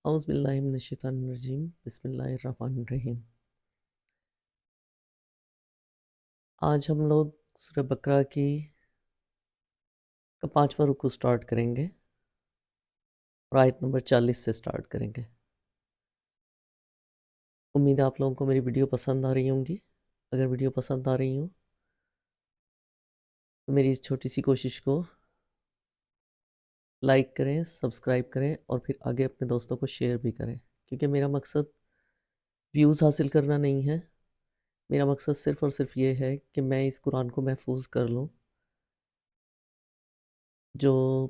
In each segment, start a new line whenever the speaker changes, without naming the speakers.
اعوذ باللہ من الشیطان الرجیم بسم اللہ الرحمن الرحیم۔ آج ہم لوگ سورہ بقرہ کا 5واں رکوع سٹارٹ کریں گے اور آیت نمبر 40 سے سٹارٹ کریں گے۔ امید ہے آپ لوگوں کو میری ویڈیو پسند آ رہی ہوں گی۔ اگر ویڈیو پسند آ رہی ہوں تو میری اس چھوٹی سی کوشش کو لائک کریں، سبسکرائب کریں اور پھر آگے اپنے دوستوں کو شیئر بھی کریں، کیونکہ میرا مقصد ویوز حاصل کرنا نہیں ہے۔ میرا مقصد صرف اور صرف یہ ہے کہ میں اس قرآن کو محفوظ کر لوں، جو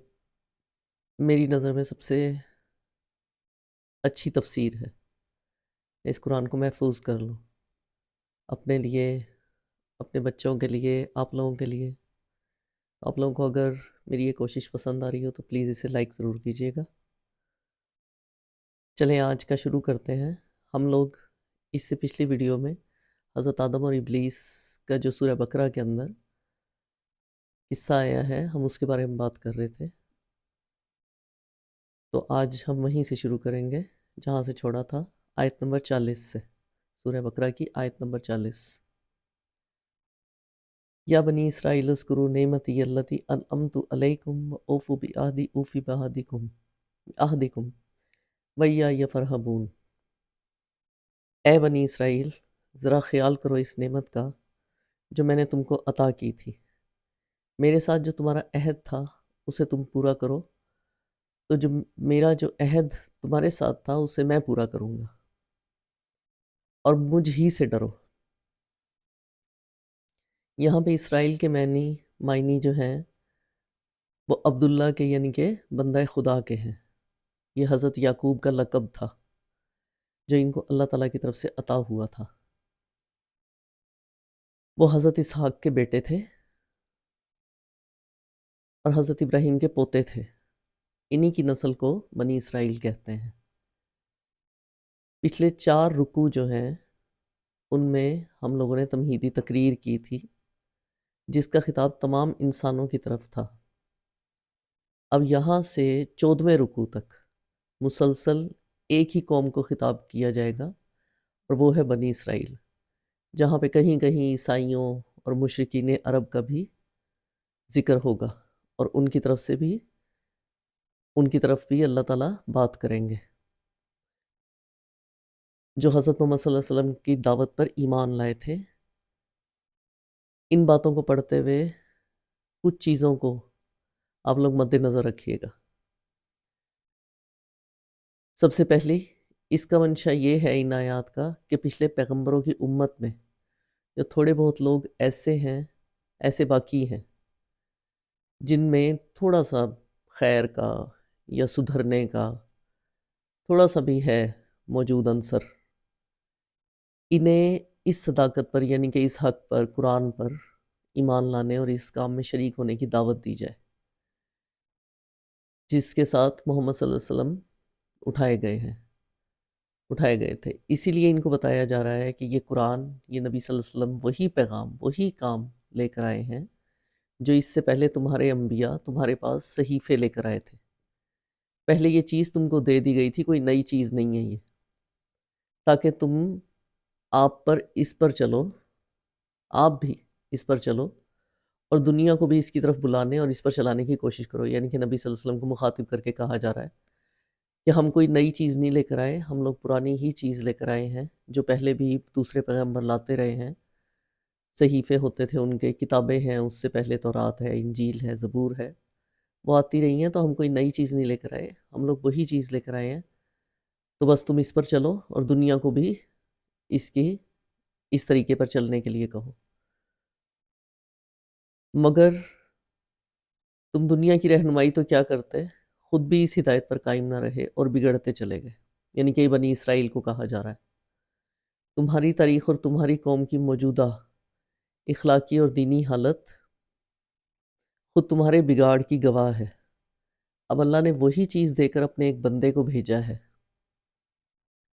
میری نظر میں سب سے اچھی تفسیر ہے۔ میں اس قرآن کو محفوظ کر لوں اپنے لیے، اپنے بچوں کے لیے، آپ لوگوں کے لیے۔ آپ لوگوں کو اگر میری یہ کوشش پسند آ رہی ہو تو پلیز اسے لائک ضرور کیجیے گا۔ چلیں آج کا شروع کرتے ہیں۔ ہم لوگ اس سے پچھلی ویڈیو میں حضرت آدم اور ابلیس کا جو سورہ بقرہ کے اندر قصہ آیا ہے، ہم اس کے بارے میں بات کر رہے تھے۔ تو آج ہم وہیں سے شروع کریں گے جہاں سے چھوڑا تھا، آیت نمبر 40 سے، سورہ بقرہ کی آیت نمبر 40۔ یا بنی اسرائیل اذکروا نعمتی التی انعمت علیکم اوفوا بعہدی اوفی بعہدکم وایای فرحبون۔ اے بنی اسرائیل، ذرا خیال کرو اس نعمت کا جو میں نے تم کو عطا کی تھی۔ میرے ساتھ جو تمہارا عہد تھا اسے تم پورا کرو، تو میرا جو عہد تمہارے ساتھ تھا اسے میں پورا کروں گا، اور مجھ ہی سے ڈرو۔ یہاں پہ اسرائیل کے معنی جو ہیں وہ عبداللہ کے، یعنی کہ بندہ خدا کے ہیں۔ یہ حضرت یعقوب کا لقب تھا جو ان کو اللہ تعالیٰ کی طرف سے عطا ہوا تھا۔ وہ حضرت اسحاق کے بیٹے تھے اور حضرت ابراہیم کے پوتے تھے۔ انہی کی نسل کو بنی اسرائیل کہتے ہیں۔ پچھلے 4 رکوع جو ہیں ان میں ہم لوگوں نے تمہیدی تقریر کی تھی، جس کا خطاب تمام انسانوں کی طرف تھا۔ اب یہاں سے 14ویں رکوع تک مسلسل ایک ہی قوم کو خطاب کیا جائے گا، اور وہ ہے بنی اسرائیل، جہاں پہ کہیں کہیں عیسائیوں اور مشرکین عرب کا بھی ذکر ہوگا، اور ان کی طرف بھی اللہ تعالیٰ بات کریں گے، جو حضرت محمد صلی اللہ علیہ وسلم کی دعوت پر ایمان لائے تھے۔ ان باتوں کو پڑھتے ہوئے کچھ چیزوں کو آپ لوگ مد نظر رکھیے گا۔ سب سے پہلی اس کا منشا یہ ہے ان آیات کا کہ پچھلے پیغمبروں کی امت میں جو تھوڑے بہت لوگ ایسے باقی ہیں جن میں تھوڑا سا خیر کا یا سدھرنے کا تھوڑا سا بھی ہے موجود عنصر، انہیں اس صداقت پر، یعنی کہ اس حق پر، قرآن پر ایمان لانے اور اس کام میں شریک ہونے کی دعوت دی جائے، جس کے ساتھ محمد صلی اللہ علیہ وسلم اٹھائے گئے تھے۔ اسی لیے ان کو بتایا جا رہا ہے کہ یہ قرآن، یہ نبی صلی اللہ علیہ وسلم وہی پیغام، وہی کام لے کر آئے ہیں جو اس سے پہلے تمہارے انبیاء تمہارے پاس صحیفے لے کر آئے تھے۔ پہلے یہ چیز تم کو دے دی گئی تھی، کوئی نئی چیز نہیں ہے یہ، تاکہ آپ بھی اس پر چلو اور دنیا کو بھی اس کی طرف بلانے اور اس پر چلانے کی کوشش کرو۔ یعنی کہ نبی صلی اللہ علیہ وسلم کو مخاطب کر کے کہا جا رہا ہے کہ ہم کوئی نئی چیز نہیں لے کر آئے، ہم لوگ پرانی ہی چیز لے کر آئے ہیں جو پہلے بھی دوسرے پیغمبر لاتے رہے ہیں۔ صحیفے ہوتے تھے ان کے، کتابیں ہیں، اس سے پہلے تورات ہے، انجیل ہے، زبور ہے، وہ آتی رہی ہیں، تو ہم کوئی نئی چیز نہیں لے کر آئے، ہم لوگ وہی چیز لے کر آئے ہیں، تو بس تم اس پر چلو اور دنیا کو بھی اس طریقے پر چلنے کے لیے کہو۔ مگر تم دنیا کی رہنمائی تو کیا کرتے، خود بھی اس ہدایت پر قائم نہ رہے اور بگڑتے چلے گئے۔ یعنی کہ بنی اسرائیل کو کہا جا رہا ہے تمہاری تاریخ اور تمہاری قوم کی موجودہ اخلاقی اور دینی حالت خود تمہارے بگاڑ کی گواہ ہے۔ اب اللہ نے وہی چیز دے کر اپنے ایک بندے کو بھیجا ہے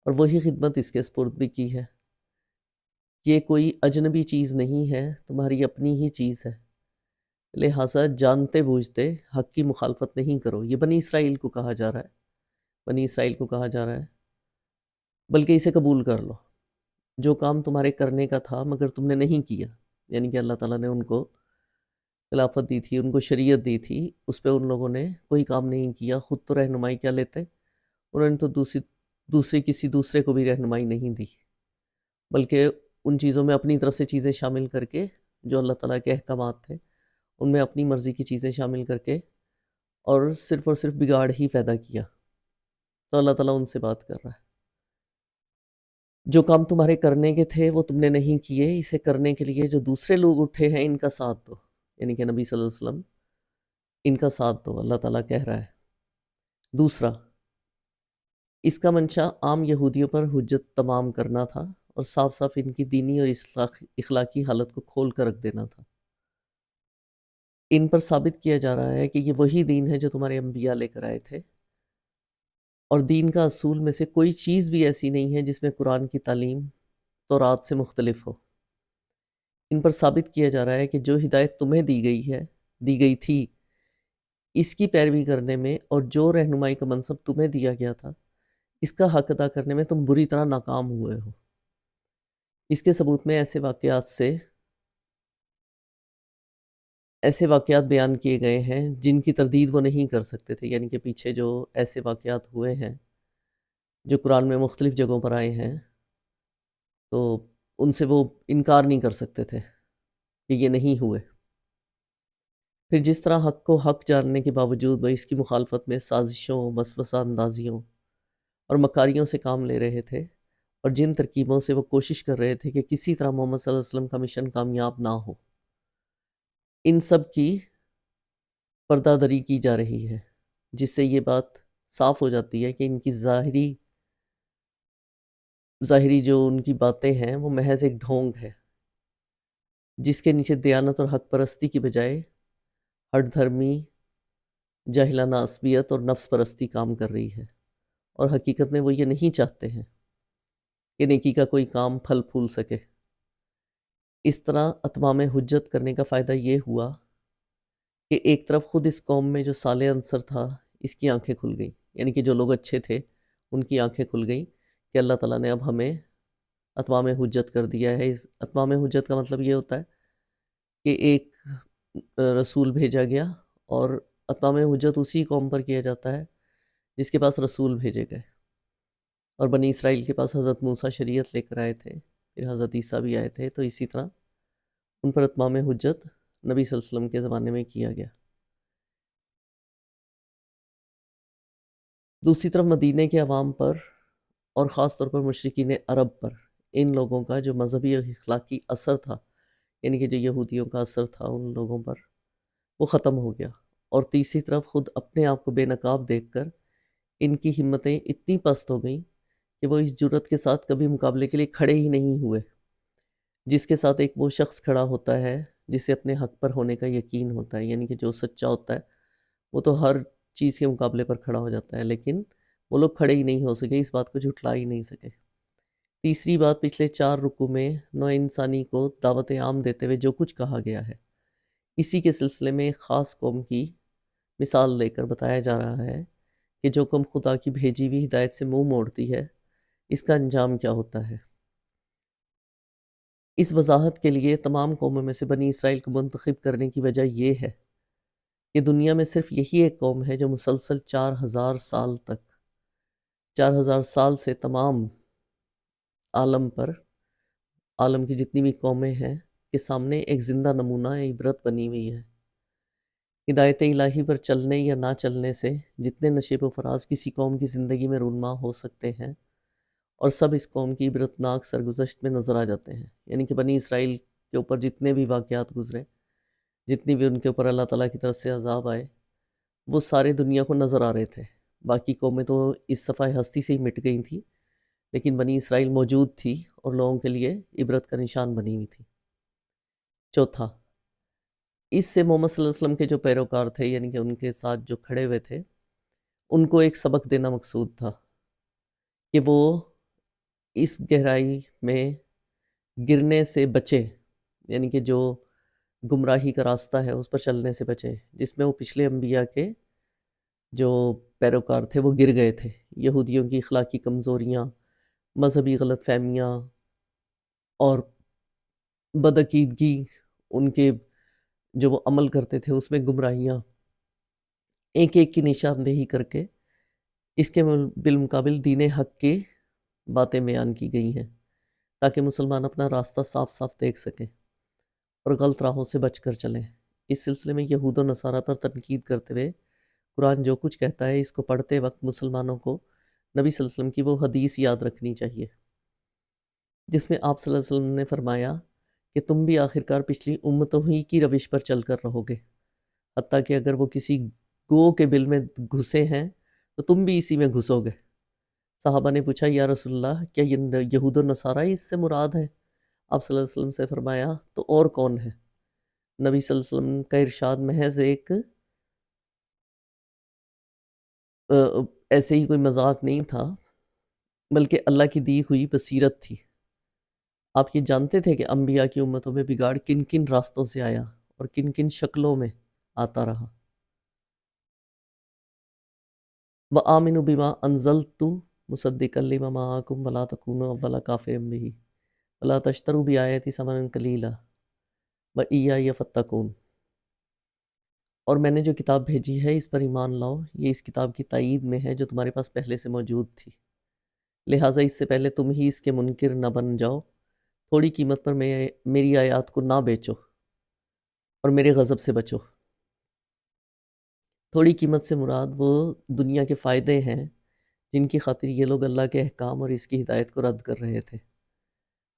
اور وہی خدمت اس کے سپرد بھی کی ہے۔ یہ کوئی اجنبی چیز نہیں ہے، تمہاری اپنی ہی چیز ہے، لہٰذا جانتے بوجھتے حق کی مخالفت نہیں کرو۔ یہ بنی اسرائیل کو کہا جا رہا ہے۔ بنی اسرائیل کو کہا جا رہا ہے، بلکہ اسے قبول کر لو، جو کام تمہارے کرنے کا تھا مگر تم نے نہیں کیا، یعنی کہ اللہ تعالیٰ نے ان کو خلافت دی تھی، ان کو شریعت دی تھی، اس پہ ان لوگوں نے کوئی کام نہیں کیا، خود تو رہنمائی کیا لیتے، انہوں نے تو کسی دوسرے کو بھی رہنمائی نہیں دی، بلکہ ان چیزوں میں اپنی طرف سے چیزیں شامل کر کے، جو اللہ تعالیٰ کے احکامات تھے ان میں اپنی مرضی کی چیزیں شامل کر کے اور صرف بگاڑ ہی پیدا کیا۔ تو اللہ تعالیٰ ان سے بات کر رہا ہے، جو کام تمہارے کرنے کے تھے وہ تم نے نہیں کیے، اسے کرنے کے لیے جو دوسرے لوگ اٹھے ہیں ان کا ساتھ دو، یعنی کہ نبی صلی اللہ علیہ وسلم، ان کا ساتھ دو، اللہ تعالیٰ کہہ رہا ہے۔ دوسرا، اس کا منشا عام یہودیوں پر حجت تمام کرنا تھا اور صاف صاف ان کی دینی اور اخلاقی حالت کو کھول کر رکھ دینا تھا۔ ان پر ثابت کیا جا رہا ہے کہ یہ وہی دین ہے جو تمہارے انبیاء لے کر آئے تھے، اور دین کا اصول میں سے کوئی چیز بھی ایسی نہیں ہے جس میں قرآن کی تعلیم تورات سے مختلف ہو۔ ان پر ثابت کیا جا رہا ہے کہ جو ہدایت تمہیں دی گئی تھی اس کی پیروی کرنے میں، اور جو رہنمائی کا منصب تمہیں دیا گیا تھا اس کا حق ادا کرنے میں تم بری طرح ناکام ہوئے ہو۔ اس کے ثبوت میں ایسے واقعات بیان کیے گئے ہیں جن کی تردید وہ نہیں کر سکتے تھے، یعنی کہ پیچھے جو ایسے واقعات ہوئے ہیں جو قرآن میں مختلف جگہوں پر آئے ہیں، تو ان سے وہ انکار نہیں کر سکتے تھے کہ یہ نہیں ہوئے۔ پھر جس طرح حق کو حق جاننے کے باوجود وہ اس کی مخالفت میں سازشوں، وسوسہ اندازیوں اور مکاریوں سے کام لے رہے تھے، اور جن ترکیبوں سے وہ کوشش کر رہے تھے کہ کسی طرح محمد صلی اللہ علیہ وسلم کا مشن کامیاب نہ ہو، ان سب کی پردہ دری کی جا رہی ہے، جس سے یہ بات صاف ہو جاتی ہے کہ ان کی ظاہری جو ان کی باتیں ہیں وہ محض ایک ڈھونگ ہے، جس کے نیچے دیانت اور حق پرستی کی بجائے ہٹ دھرمی، جاہلانہ عصبیت اور نفس پرستی کام کر رہی ہے، اور حقیقت میں وہ یہ نہیں چاہتے ہیں کہ نیکی کا کوئی کام پھل پھول سکے۔ اس طرح اتمام حجت کرنے کا فائدہ یہ ہوا کہ ایک طرف خود اس قوم میں جو صالح عنصر تھا اس کی آنکھیں کھل گئیں، یعنی کہ جو لوگ اچھے تھے ان کی آنکھیں کھل گئیں کہ اللہ تعالیٰ نے اب ہمیں اتمام حجت کر دیا ہے۔ اس اتمام حجت کا مطلب یہ ہوتا ہے کہ ایک رسول بھیجا گیا، اور اتمام حجت اسی قوم پر کیا جاتا ہے جس کے پاس رسول بھیجے گئے، اور بنی اسرائیل کے پاس حضرت موسیٰ شریعت لے کر آئے تھے، پھر حضرت عیسیٰ بھی آئے تھے، تو اسی طرح ان پر اتمام حجت نبی صلی اللہ علیہ وسلم کے زمانے میں کیا گیا۔ دوسری طرف مدینہ کے عوام پر، اور خاص طور پر مشرکین عرب پر، ان لوگوں کا جو مذہبی اور اخلاقی اثر تھا، یعنی کہ جو یہودیوں کا اثر تھا ان لوگوں پر، وہ ختم ہو گیا۔ اور تیسری طرف خود اپنے آپ کو بے نقاب دیکھ کر ان کی ہمتیں اتنی پست ہو گئیں کہ وہ اس جرت کے ساتھ کبھی مقابلے کے لیے کھڑے ہی نہیں ہوئے، جس کے ساتھ ایک وہ شخص کھڑا ہوتا ہے جسے اپنے حق پر ہونے کا یقین ہوتا ہے، یعنی کہ جو سچا ہوتا ہے وہ تو ہر چیز کے مقابلے پر کھڑا ہو جاتا ہے، لیکن وہ لوگ کھڑے ہی نہیں ہو سکے، اس بات کو جھٹلا ہی نہیں سکے۔ تیسری بات، پچھلے 4 رکوع میں نوع انسانی کو دعوت عام دیتے ہوئے جو کچھ کہا گیا ہے، اسی کے سلسلے میں ایک خاص قوم کی مثال لے کر بتایا جا رہا ہے کہ جو قوم خدا کی بھیجی ہوئی ہدایت سے منہ موڑتی ہے اس کا انجام کیا ہوتا ہے۔ اس وضاحت کے لیے تمام قوموں میں سے بنی اسرائیل کو منتخب کرنے کی وجہ یہ ہے کہ دنیا میں صرف یہی ایک قوم ہے جو مسلسل 4000 سال تک، 4000 سال سے تمام عالم کی جتنی بھی قومیں ہیں کے سامنے ایک زندہ نمونہ عبرت بنی ہوئی ہے۔ ہدایت الہی پر چلنے یا نہ چلنے سے جتنے نشیب و فراز کسی قوم کی زندگی میں رونما ہو سکتے ہیں، اور سب اس قوم کی عبرتناک سرگزشت میں نظر آ جاتے ہیں، یعنی کہ بنی اسرائیل کے اوپر جتنے بھی واقعات گزرے، جتنی بھی ان کے اوپر اللہ تعالیٰ کی طرف سے عذاب آئے، وہ سارے دنیا کو نظر آ رہے تھے۔ باقی قومیں تو اس صفحہ ہستی سے ہی مٹ گئی تھیں، لیکن بنی اسرائیل موجود تھی اور لوگوں کے لیے عبرت کا نشان بنی ہوئی تھی۔ چوتھا، اس سے محمد صلی اللہ علیہ وسلم کے جو پیروکار تھے، یعنی کہ ان کے ساتھ جو کھڑے ہوئے تھے، ان کو ایک سبق دینا مقصود تھا کہ وہ اس گہرائی میں گرنے سے بچے، یعنی کہ جو گمراہی کا راستہ ہے اس پر چلنے سے بچے، جس میں وہ پچھلے انبیاء کے جو پیروکار تھے وہ گر گئے تھے. یہودیوں کی اخلاقی کمزوریاں، مذہبی غلط فہمیاں اور بدعقیدگی، ان کے جو وہ عمل کرتے تھے اس میں گمراہیاں، ایک ایک کی نشاندہی کر کے اس کے بالمقابل دین حق کی باتیں بیان کی گئی ہیں تاکہ مسلمان اپنا راستہ صاف صاف دیکھ سکیں اور غلط راہوں سے بچ کر چلیں. اس سلسلے میں یہود و نصارہ پر تنقید کرتے ہوئے قرآن جو کچھ کہتا ہے اس کو پڑھتے وقت مسلمانوں کو نبی صلی اللہ علیہ وسلم کی وہ حدیث یاد رکھنی چاہیے جس میں آپ صلی اللہ علیہ وسلم نے فرمایا کہ تم بھی آخرکار پچھلی امتوں ہی کی روش پر چل کر رہو گے، حتیٰ کہ اگر وہ کسی گو کے بل میں گھسے ہیں تو تم بھی اسی میں گھسو گے. صحابہ نے پوچھا یا رسول اللہ کیا یہود و نصارہ ہی اس سے مراد ہے؟ آپ صلی اللہ علیہ وسلم سے فرمایا تو اور کون ہے؟ نبی صلی اللہ علیہ وسلم کا ارشاد محض ایک ایسے ہی کوئی مذاق نہیں تھا بلکہ اللہ کی دی ہوئی بصیرت تھی. آپ یہ جانتے تھے کہ انبیاء کی امتوں میں بگاڑ کن کن راستوں سے آیا اور کن کن شکلوں میں آتا رہا. وَآمِنُوا بِمَا أَنزَلْتُ مُصَدِّقًا لِمَا مَعَكُمْ وَلَا تَكُونُوا أَوَّلَ كَافِرٍ بِهِ وَلَا تَشْتَرُوا بِآيَاتِي ثَمَنًا قَلِيلًا وَإِيَّايَ فَاتَّقُونِ. اور میں نے جو کتاب بھیجی ہے اس پر ایمان لاؤ، یہ اس کتاب کی تائید میں ہے جو تمہارے پاس پہلے سے موجود تھی، لہٰذا اس سے پہلے تم ہی اس کے منکر نہ بن جاؤ. تھوڑی قیمت پر میری آیات کو نہ بیچو اور میرے غضب سے بچو. تھوڑی قیمت سے مراد وہ دنیا کے فائدے ہیں جن کی خاطر یہ لوگ اللہ کے احکام اور اس کی ہدایت کو رد کر رہے تھے.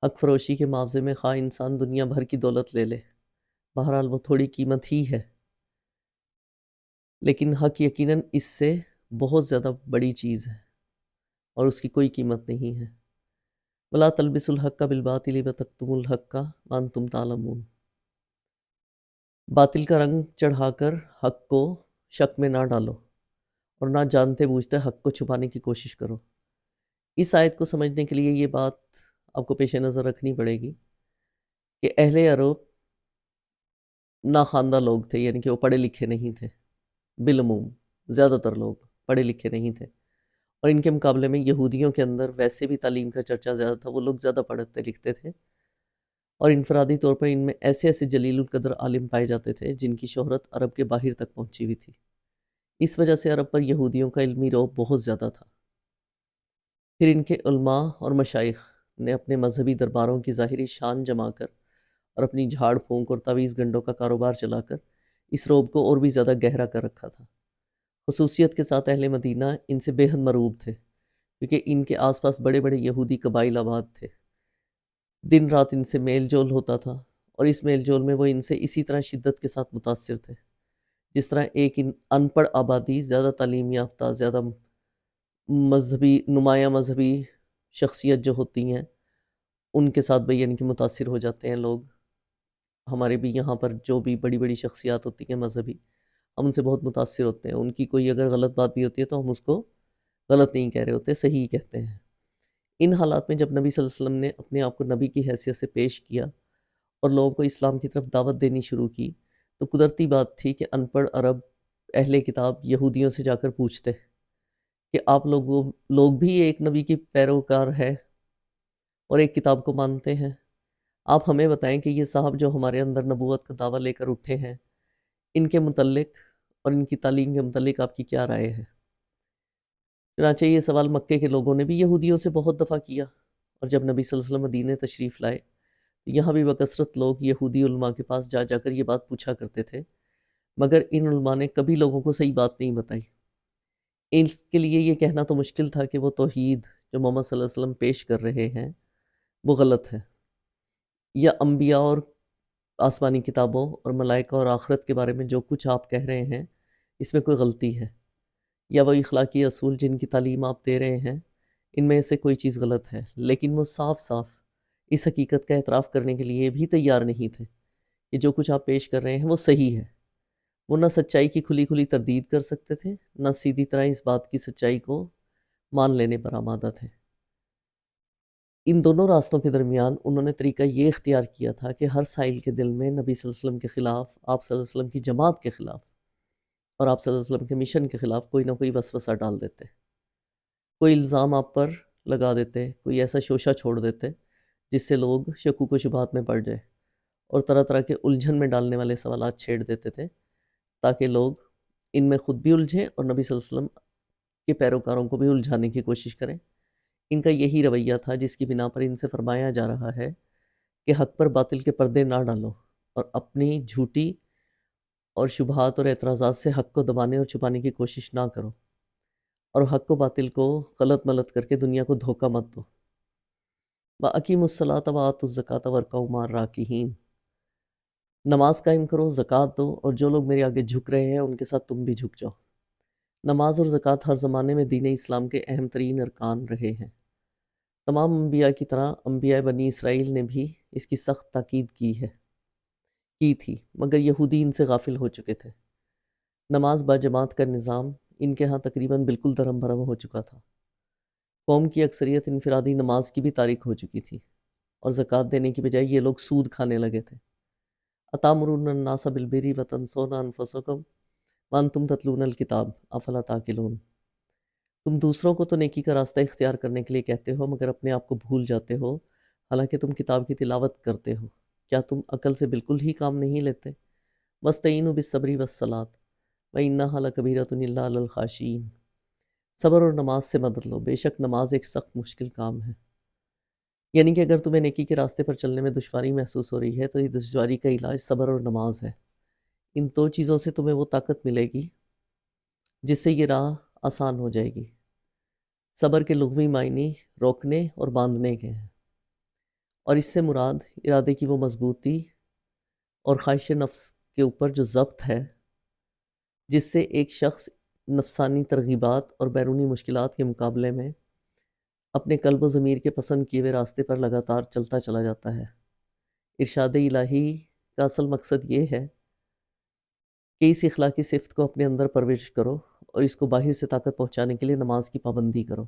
حق فروشی کے معاوضے میں خواہ انسان دنیا بھر کی دولت لے لے، بہرحال وہ تھوڑی قیمت ہی ہے، لیکن حق یقیناً اس سے بہت زیادہ بڑی چیز ہے اور اس کی کوئی قیمت نہیں ہے. وَلَا تَلْبِسُوا الْحَقَّ بِالْبَاطِلِ وَتَكْتُمُوا الْحَقَّ وَأَنْتُمْ تَعْلَمُونَ. باطل کا رنگ چڑھا کر حق کو شک میں نہ ڈالو اور نہ جانتے بوجھتے حق کو چھپانے کی کوشش کرو. اس آیت کو سمجھنے کے لیے یہ بات آپ کو پیش نظر رکھنی پڑے گی کہ اہل عرب ناخواندہ لوگ تھے، یعنی کہ وہ پڑھے لکھے نہیں تھے. بالعموم زیادہ تر لوگ پڑھے لکھے نہیں تھے، اور ان کے مقابلے میں یہودیوں کے اندر ویسے بھی تعلیم کا چرچا زیادہ تھا. وہ لوگ زیادہ پڑھتے لکھتے تھے اور انفرادی طور پر ان میں ایسے ایسے جلیل القدر عالم پائے جاتے تھے جن کی شہرت عرب کے باہر تک پہنچی ہوئی تھی. اس وجہ سے عرب پر یہودیوں کا علمی رعب بہت زیادہ تھا. پھر ان کے علماء اور مشائخ نے اپنے مذہبی درباروں کی ظاہری شان جما کر اور اپنی جھاڑ پھونک اور تعویذ گنڈوں کا کاروبار چلا کر اس رعب کو اور بھی زیادہ گہرا کر رکھا تھا. خصوصیت کے ساتھ اہل مدینہ ان سے بے حد مرعوب تھے کیونکہ ان کے آس پاس بڑے بڑے یہودی قبائل آباد تھے. دن رات ان سے میل جول ہوتا تھا اور اس میل جول میں وہ ان سے اسی طرح شدت کے ساتھ متاثر تھے جس طرح ایک ان پڑھ آبادی زیادہ تعلیم یافتہ، زیادہ مذہبی نمایاں مذہبی شخصیت جو ہوتی ہیں ان کے ساتھ بھی یعنی کہ متاثر ہو جاتے ہیں لوگ. ہمارے بھی یہاں پر جو بھی بڑی بڑی شخصیات ہوتی ہیں مذہبی، ہم ان سے بہت متاثر ہوتے ہیں. ان کی کوئی اگر غلط بات بھی ہوتی ہے تو ہم اس کو غلط نہیں کہہ رہے ہوتے، صحیح کہتے ہیں. ان حالات میں جب نبی صلی اللہ علیہ وسلم نے اپنے آپ کو نبی کی حیثیت سے پیش کیا اور لوگوں کو اسلام کی طرف دعوت دینی شروع کی تو قدرتی بات تھی کہ ان پڑھ عرب اہل کتاب یہودیوں سے جا کر پوچھتے کہ آپ لوگ بھی ایک نبی کی پیروکار ہیں اور ایک کتاب کو مانتے ہیں. آپ ہمیں بتائیں کہ یہ صاحب جو ہمارے اندر نبوت کا دعویٰ لے کر اٹھے ہیں، ان کے متعلق اور ان کی تعلیم کے متعلق آپ کی کیا رائے ہے؟ چنانچہ یہ سوال مکے کے لوگوں نے بھی یہودیوں سے بہت دفعہ کیا، اور جب نبی صلی اللہ علیہ وسلم مدینہ تشریف لائے تو یہاں بھی بکثرت لوگ یہودی علماء کے پاس جا جا کر یہ بات پوچھا کرتے تھے، مگر ان علماء نے کبھی لوگوں کو صحیح بات نہیں بتائی. اس کے لیے یہ کہنا تو مشکل تھا کہ وہ توحید جو محمد صلی اللہ علیہ وسلم پیش کر رہے ہیں وہ غلط ہے، یا انبیاء اور آسمانی کتابوں اور ملائکہ اور آخرت کے بارے میں جو کچھ آپ کہہ رہے ہیں اس میں کوئی غلطی ہے، یا وہ اخلاقی اصول جن کی تعلیم آپ دے رہے ہیں ان میں سے کوئی چیز غلط ہے. لیکن وہ صاف صاف اس حقیقت کا اعتراف کرنے کے لیے بھی تیار نہیں تھے کہ جو کچھ آپ پیش کر رہے ہیں وہ صحیح ہے. وہ نہ سچائی کی کھلی کھلی تردید کر سکتے تھے، نہ سیدھی طرح اس بات کی سچائی کو مان لینے پر آمادہ تھے. ان دونوں راستوں کے درمیان انہوں نے طریقہ یہ اختیار کیا تھا کہ ہر سائل کے دل میں نبی صلی اللہ علیہ وسلم کے خلاف، آپ صلی اللہ علیہ وسلم کی جماعت کے خلاف اور آپ صلی اللہ علیہ وسلم کے مشن کے خلاف کوئی نہ کوئی وسوسہ ڈال دیتے، کوئی الزام آپ پر لگا دیتے، کوئی ایسا شوشہ چھوڑ دیتے جس سے لوگ شکوک و شبہات میں پڑ جائے، اور طرح طرح کے الجھن میں ڈالنے والے سوالات چھیڑ دیتے تھے تاکہ لوگ ان میں خود بھی الجھیں اور نبی صلی اللہ علیہ وسلم کے پیروکاروں کو بھی الجھانے کی کوشش کریں۔ ان کا یہی رویہ تھا جس کی بنا پر ان سے فرمایا جا رہا ہے کہ حق پر باطل کے پردے نہ ڈالو اور اپنی جھوٹی اور شبہات اور اعتراضات سے حق کو دبانے اور چھپانے کی کوشش نہ کرو، اور حق و باطل کو غلط ملت کر کے دنیا کو دھوکہ مت دو۔ وَأَقِیمُوا الصَّلَاةَ وَآتُوا الزَّکَاةَ وَارْکَعُوا مَعَ الرَّاکِعِینَ، نماز قائم کرو، زکوٰۃ دو، اور جو لوگ میرے آگے جھک رہے ہیں ان کے ساتھ تم بھی جھک جاؤ۔ نماز اور زکوٰۃ ہر زمانے میں دین اسلام کے اہم ترین ارکان رہے ہیں۔ تمام انبیاء کی طرح انبیاء بنی اسرائیل نے بھی اس کی سخت تاکید کی تھی، مگر یہودی ان سے غافل ہو چکے تھے۔ نماز باجماعت کا نظام ان کے ہاں تقریباً بالکل درہم بھرم ہو چکا تھا۔ قوم کی اکثریت انفرادی نماز کی بھی تارک ہو چکی تھی، اور زکوٰۃ دینے کی بجائے یہ لوگ سود کھانے لگے تھے۔ أَتَأْمُرُونَ النَّاسَ بِالْبِرِّ وَتَنْسَوْنَ أَنفُسَكُمْ وَأَنْتُمْ تَتْلُونَ الْكِتَابَ أَفَلَا تَعْقِلُونَ، تم دوسروں کو تو نیکی کا راستہ اختیار کرنے کے لیے کہتے ہو مگر اپنے آپ کو بھول جاتے ہو، حالانکہ تم کتاب کی تلاوت کرتے ہو۔ کیا تم عقل سے بالکل ہی کام نہیں لیتے؟ وَاسْتَعِینُوا بِالصَّبْرِ وَالصَّلَاةِ وَإِنَّهَا لَكَبِیرَةٌ إِلَّا عَلَى الْخَاشِعِینَ، صبر اور نماز سے مدد لو، بے شک نماز ایک سخت مشکل کام ہے۔ یعنی کہ اگر تمہیں نیکی کے راستے پر چلنے میں دشواری محسوس ہو رہی ہے تو یہ دشواری کا علاج صبر اور نماز ہے۔ ان دو چیزوں سے تمہیں وہ طاقت ملے گی جس سے یہ راہ آسان ہو جائے گی۔ صبر کے لغوی معنی روکنے اور باندھنے کے ہیں، اور اس سے مراد ارادے کی وہ مضبوطی اور خواہش نفس کے اوپر جو ضبط ہے جس سے ایک شخص نفسانی ترغیبات اور بیرونی مشکلات کے مقابلے میں اپنے قلب و ضمیر کے پسند کیے ہوئے راستے پر لگاتار چلتا چلا جاتا ہے۔ ارشاد الہی کا اصل مقصد یہ ہے کہ اس اخلاقی صفت کو اپنے اندر پرورش کرو اور اس کو باہر سے طاقت پہنچانے کے لیے نماز کی پابندی کرو۔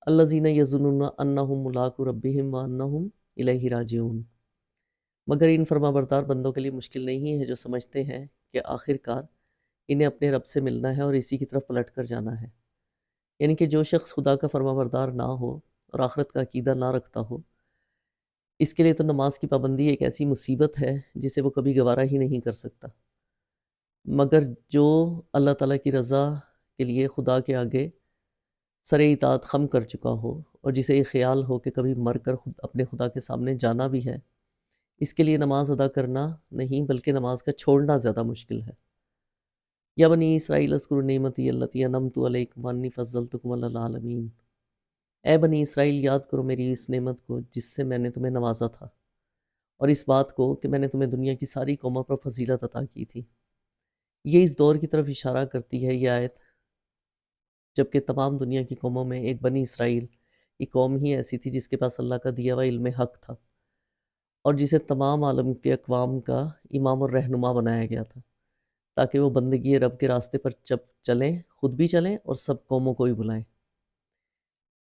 الذین یظنون انہم ملاقو ربہم وانہم الیہ راجعون، مگر ان فرما بردار بندوں کے لیے مشکل نہیں ہے جو سمجھتے ہیں کہ آخر کار انہیں اپنے رب سے ملنا ہے اور اسی کی طرف پلٹ کر جانا ہے۔ یعنی کہ جو شخص خدا کا فرما بردار نہ ہو اور آخرت کا عقیدہ نہ رکھتا ہو، اس کے لیے تو نماز کی پابندی ایک ایسی مصیبت ہے جسے وہ کبھی گوارہ ہی نہیں کر سکتا۔ مگر جو اللہ تعالیٰ کی رضا کے لیے خدا کے آگے سر اطاعت خم کر چکا ہو اور جسے یہ خیال ہو کہ کبھی مر کر اپنے خدا کے سامنے جانا بھی ہے، اس کے لیے نماز ادا کرنا نہیں بلکہ نماز کا چھوڑنا زیادہ مشکل ہے۔ یا بنی اسرائیل اذکروا نعمتی التی انعمت علیکم وانی فضلتکم علی العالمین، اے بنی اسرائیل یاد کرو میری اس نعمت کو جس سے میں نے تمہیں نوازا تھا، اور اس بات کو کہ میں نے تمہیں دنیا کی ساری قوموں پر فضیلت عطا کی تھی۔ یہ اس دور کی طرف اشارہ کرتی ہے یہ آیت جبکہ تمام دنیا کی قوموں میں ایک بنی اسرائیل یہ قوم ہی ایسی تھی جس کے پاس اللہ کا دیا ہوا علم حق تھا، اور جسے تمام عالم کے اقوام کا امام اور رہنما بنایا گیا تھا تاکہ وہ بندگی رب کے راستے پر چلیں، خود بھی چلیں اور سب قوموں کو بھی بلائیں۔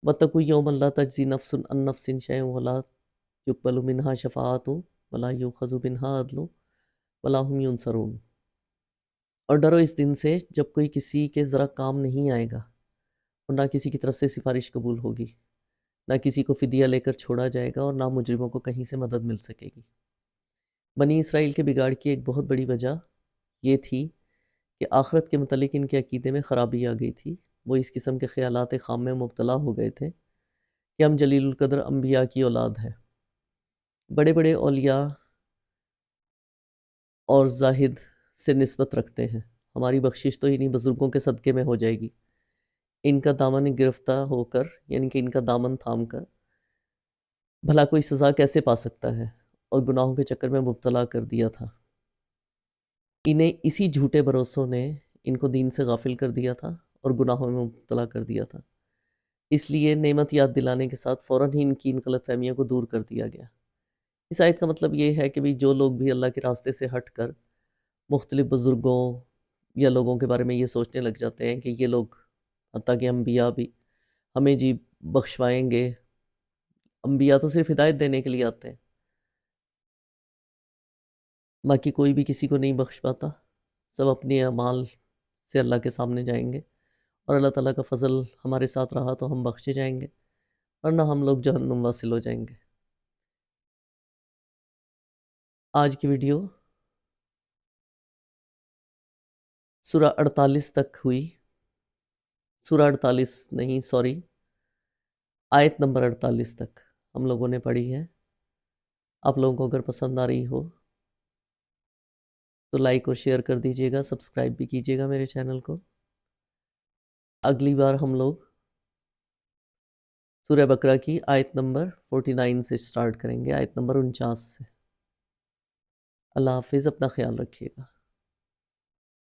وَاتَّقُوا يَوْمًا لَا تَجْزِي نَفْسٌ عَن نَفْسٍ شَيْئًا وَلَا يُقْبَلُ مِنْهَا شَفَاعَةٌ وَلَا يُؤْخَذُ مِنْهَا عَدْلٌ وَلَا هُمْ يُنصَرُونَ، اور ڈرو اس دن سے جب کوئی کسی کے ذرا کام نہیں آئے گا اور نہ کسی کی طرف سے سفارش قبول ہوگی، نہ کسی کو فدیہ لے کر چھوڑا جائے گا اور نہ مجرموں کو کہیں سے مدد مل سکے گی۔ بنی اسرائیل کے بگاڑ کی ایک بہت بڑی وجہ یہ تھی کہ آخرت کے متعلق ان کے عقیدے میں خرابی آ گئی تھی۔ وہ اس قسم کے خیالات خام میں مبتلا ہو گئے تھے کہ ہم جلیل القدر انبیاء کی اولاد ہیں، بڑے بڑے اولیاء اور زاہد سے نسبت رکھتے ہیں، ہماری بخشش تو انہی بزرگوں کے صدقے میں ہو جائے گی۔ ان کا دامن گرفتہ ہو کر یعنی کہ ان کا دامن تھام کر بھلا کوئی سزا کیسے پا سکتا ہے، اور گناہوں کے چکر میں مبتلا کر دیا تھا۔ انہیں اسی جھوٹے بھروسوں نے ان کو دین سے غافل کر دیا تھا اور گناہوں میں مبتلا کر دیا تھا، اس لیے نعمت یاد دلانے کے ساتھ فوراً ہی ان کی ان غلط فہمیوں کو دور کر دیا گیا۔ اس آیت کا مطلب یہ ہے کہ بھی جو لوگ بھی اللہ کے راستے سے ہٹ کر مختلف بزرگوں یا لوگوں کے بارے میں یہ سوچنے لگ جاتے ہیں کہ یہ لوگ حتیٰ کہ انبیاء بھی ہمیں جی بخشوائیں گے، انبیاء تو صرف ہدایت دینے کے لیے آتے ہیں، باقی کوئی بھی کسی کو نہیں بخش پاتا، سب اپنی اعمال سے اللہ کے سامنے جائیں گے، اور اللہ تعالیٰ کا فضل ہمارے ساتھ رہا تو ہم بخشے جائیں گے، ورنہ ہم لوگ جہنم واصل ہو جائیں گے۔ آج کی ویڈیو سورہ 48 تک ہوئی، سورہ 48 نہیں، سوری، آیت نمبر 48 تک ہم لوگوں نے پڑھی ہے۔ آپ لوگوں کو اگر پسند آ رہی ہو تو لائک اور شیئر کر دیجیے گا، سبسکرائب بھی کیجیے گا میرے چینل کو۔ اگلی بار ہم لوگ سورہ بقرہ کی آیت نمبر 49 سے سٹارٹ کریں گے، آیت نمبر 49 سے۔ اللہ حافظ، اپنا خیال رکھیے گا۔